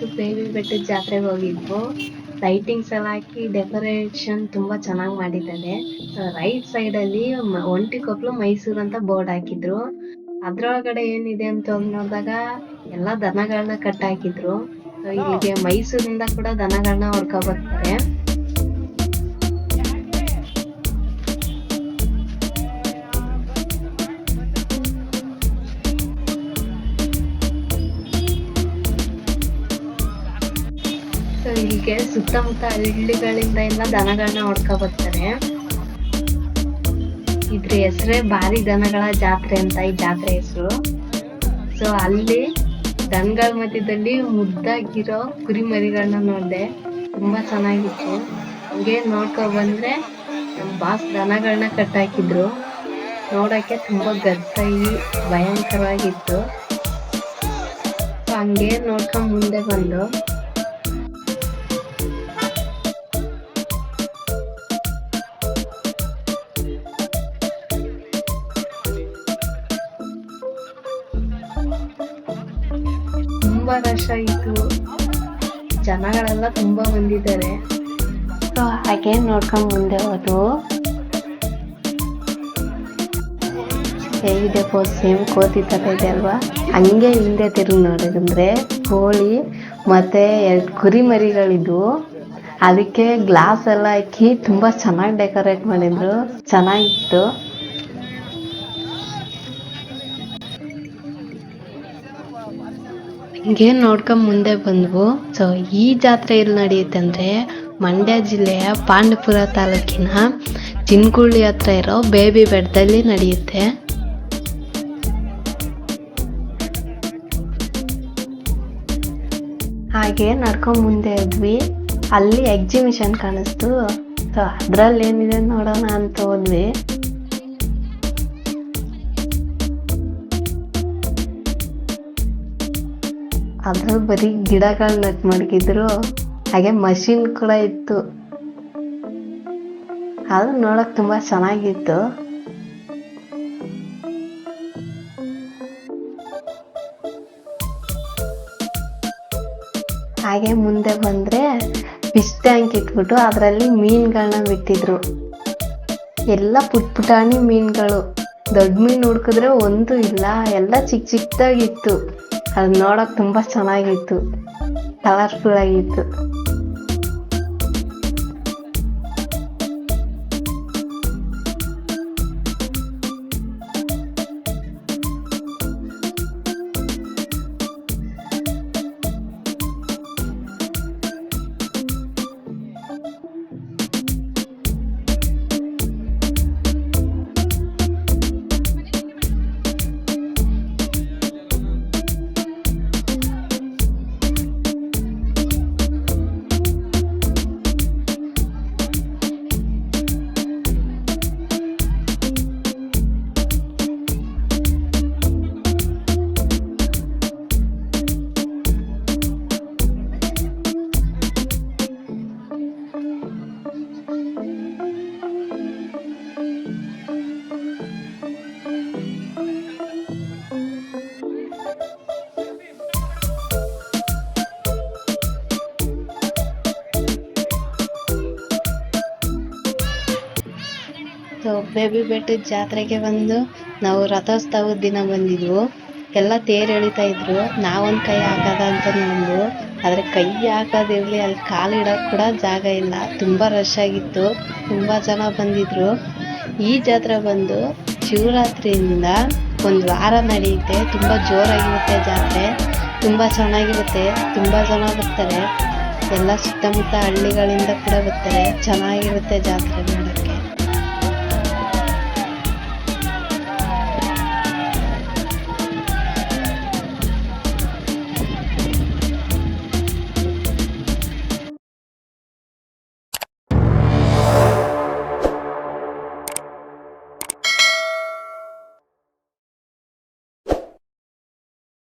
ಇವತ್ತು ಬೇಬಿ ಬೆಟ್ಟದ ಜಾತ್ರೆಗೆ ಹೋಗಿದ್ವು. ಲೈಟಿಂಗ್ಸ್ ಎಲ್ಲ ಹಾಕಿ ಡೆಕೋರೇಷನ್ ತುಂಬಾ ಚೆನ್ನಾಗಿ ಮಾಡಿದ್ದಾರೆ. ರೈಟ್ ಸೈಡ್ ಅಲ್ಲಿ ಒಂಟಿಕೊಪ್ಲು ಮೈಸೂರು ಅಂತ ಬೋರ್ಡ್ ಹಾಕಿದ್ರು. ಅದ್ರೊಳಗಡೆ ಏನಿದೆ ಅಂತ ಹೋಗಿ ನೋಡಿದಾಗ ಎಲ್ಲಾ ದನಗಳನ್ನ ಕಟ್ಟಾಕಿದ್ರು. ಇಲ್ಲಿಗೆ ಮೈಸೂರಿಂದ ಕೂಡ ದನಗಳನ್ನ ಹೊಡ್ಕೊ ಬರ್ತಾರೆ. ಇಲ್ಲಿಗೆ ಸುತ್ತಮುತ್ತ ಹಳ್ಳಿಗಳಿಂದ ಎಲ್ಲ ದನಗಳನ್ನ ಹೊಡ್ಕೊ ಬರ್ತಾರೆ. ಇದ್ರ ಹೆಸರೇ ಭಾರಿ ದನಗಳ ಜಾತ್ರೆ ಅಂತ ಈ ಜಾತ್ರೆ ಹೆಸರು. ಅಲ್ಲಿ ದನಗಳ ಮಧ್ಯದಲ್ಲಿ ಮುದ್ದಾಗಿರೋ ಕುರಿ ಮರಿಗಳನ್ನ ನೋಡ್ದೆ, ತುಂಬಾ ಚೆನ್ನಾಗಿತ್ತು. ಹಂಗೆ ನೋಡ್ಕೊ ಬಂದ್ರೆ ನಮ್ ಬಾಸ್ ದನಗಳನ್ನ ಕಟ್ಟಾಕಿದ್ರು. ನೋಡಕ್ಕೆ ತುಂಬಾ ಗದ್ದಾಗಿ ಭಯಂಕರವಾಗಿತ್ತು. ಹಂಗೆ ನೋಡ್ಕೊಂಡ್ ಮುಂದೆ ಬಂದು ತುಂಬಾ ರಶ್ ಆಗಿತ್ತು. ಜನಗಳೆಲ್ಲ ತುಂಬಾ ಬಂದಿದ್ದಾರೆ. ಹಾಗೆ ನೋಡ್ಕೊಂಡ್ ಮುಂದೆ ಹೋದು ಹೇಗಿದೆ ಸೇಮ್ ಕೋತಿ ತರ ಇದೆ ಅಲ್ವಾ? ಹಂಗೆ ಹಿಂದೆ ತಿರುಗಿ ನೋಡಿದ್ರೆ ಕೋಳಿ ಮತ್ತೆ 2 ಕುರಿ ಮರಿಗಳಿದ್ವು. ಅದಕ್ಕೆ ಗ್ಲಾಸ್ ಎಲ್ಲ ಹಾಕಿ ತುಂಬಾ ಚೆನ್ನಾಗಿ ಡೆಕೋರೇಟ್ ಮಾಡಿದ್ರು, ಚೆನ್ನಾಗಿತ್ತು. ಹಿಂಗೆ ನೋಡ್ಕೊಂಡ್ ಮುಂದೆ ಬಂದ್ವು. ಈ ಜಾತ್ರೆ ಎಲ್ಲಿ ನಡೆಯುತ್ತೆ ಅಂದ್ರೆ ಮಂಡ್ಯ ಜಿಲ್ಲೆಯ ಪಾಂಡವಪುರ ತಾಲೂಕಿನ ಚಿನ್ಕುಳಿ ಹತ್ರ ಇರೋ ಬೇಬಿ ಬೆಟ್ಟದಲ್ಲಿ ನಡೆಯುತ್ತೆ. ಹಾಗೆ ನಡ್ಕೊಂಡ್ ಮುಂದೆ ಹೋದ್ವಿ. ಅಲ್ಲಿ ಎಕ್ಸಿಬಿಷನ್ ಕಾಣಿಸ್ತು. ಅದ್ರಲ್ಲಿ ಏನಿದೆ ನೋಡೋಣ ಅಂತ ಹೋದ್ವಿ. ಅದ್ರಲ್ಲಿ ಬರೀ ಗಿಡಗಳನ್ನ ನೆಟ್ ಮಡಗಿದ್ರು. ಹಾಗೆ ಮಷಿನ್ ಕೂಡ ಇತ್ತು. ಅದು ನೋಡಕ್ ತುಂಬಾ ಚೆನ್ನಾಗಿತ್ತು. ಹಾಗೆ ಮುಂದೆ ಬಂದ್ರೆ ಫಿಶ್ ಟ್ಯಾಂಕ್ ಇಟ್ಬಿಟ್ಟು ಅದರಲ್ಲಿ ಮೀನ್ಗಳನ್ನ ಬಿಟ್ಟಿದ್ರು. ಎಲ್ಲ ಪುಟಾಣಿ ಮೀನ್ಗಳು. ದೊಡ್ಡ ಮೀನ್ ಹುಡ್ಕಿದ್ರೆ ಒಂದು ಇಲ್ಲ, ಎಲ್ಲ ಚಿಕ್ಕ ಚಿಕ್ಕದಾಗಿತ್ತು. ಅದು ನೋಡಕ್ ತುಂಬಾ ಚೆನ್ನಾಗಿತ್ತು, ಕಲರ್ಫುಲ್ ಆಗಿತ್ತು. ಬೇಬಿ ಬೆಟ್ಟದ ಜಾತ್ರೆಗೆ ಬಂದು ನಾವು ರಥೋತ್ಸವದ ದಿನ ಬಂದಿದ್ವು. ಎಲ್ಲ ತೇರು ಎಳಿತಾ ಇದ್ರು. ನಾವೊಂದು ಕೈ ಹಾಕದ ಅಂತ ನೋಡ್ದು, ಆದ್ರೆ ಕೈ ಹಾಕೋದಿರ್ಲಿ, ಅಲ್ಲಿ ಕಾಲು ಇಡೋಕೆ ಕೂಡ ಜಾಗ ಇಲ್ಲ. ತುಂಬಾ ರಶ್ ಆಗಿತ್ತು, ತುಂಬಾ ಜನ ಬಂದಿದ್ರು. ಈ ಜಾತ್ರೆ ಬಂದು ಶಿವರಾತ್ರಿಯಿಂದ 1 ವಾರ ನಡೆಯುತ್ತೆ. ತುಂಬಾ ಜೋರಾಗಿರುತ್ತೆ ಜಾತ್ರೆ, ತುಂಬಾ ಚೆನ್ನಾಗಿರುತ್ತೆ. ತುಂಬಾ ಜನ ಬರ್ತಾರೆ, ಎಲ್ಲ ಸುತ್ತಮುತ್ತ ಹಳ್ಳಿಗಳಿಂದ ಕೂಡ ಬರ್ತಾರೆ. ಚೆನ್ನಾಗಿರುತ್ತೆ ಜಾತ್ರೆ ನೋಡೋಕೆ.